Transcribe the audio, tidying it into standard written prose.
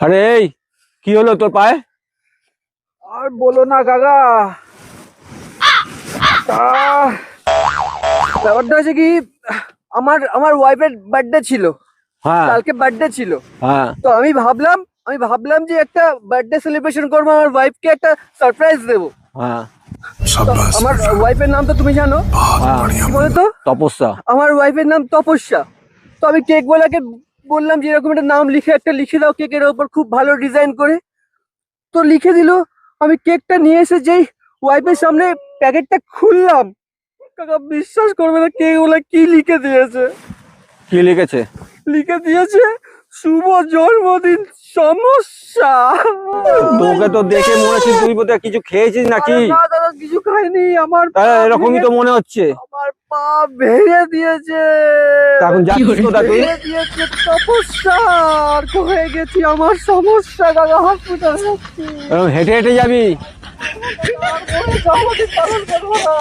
আরে এই কি হলো তোর পায়ে? আর বলো না কাকা। ব্যাপারটা হচ্ছে কি, আমার আমার ওয়াইফের বার্থডে ছিল, হ্যাঁ কালকে বার্থডে ছিল। হ্যাঁ তো আমি ভাবলাম যে একটা বার্থডে সেলিব্রেশন করবো, আমার ওয়াইফকে একটা সারপ্রাইজ দেবো। হ্যাঁ তো আমার ওয়াইফের নাম তো তুমি জানো, কি বলো তো? তপস্যা। আমার ওয়াইফের নাম তপস্যা। তো আমি কেক ওয়ালাকে বললাম যে এরকম একটা নাম লিখে দাও কেকের ওপর, খুব ভালো ডিজাইন করে। তো লিখে দিল। আমি কেকটা নিয়ে এসে যেই ওয়াইফের সামনে প্যাকেটটা খুললাম, কাকা বিশ্বাস করবে না কেক ওলা কি লিখে দিয়েছে। কি লিখেছে? লিখে দিয়েছে শুভ জন্মদিন সমস্যা। তোকে তো দেখে মনে হচ্ছে তুই বোধহয় কিছু খেয়েছিস নাকি? আরে না দাদা, কিছু খাইনি। আমার পা এরকমই তো মনে হচ্ছে। আমার পা ভেঙে দিয়েছে। এখন যাচ্ছিস কোথায় তুই? ভেঙে দিয়েছে তপস্যা, আর হয়ে গেছি আমার সমস্যা। কাকা হসপিটাল যাচ্ছি। হেঁটে হেঁটে যাবি? আর কোনো জন্মদিন পালন করবো না।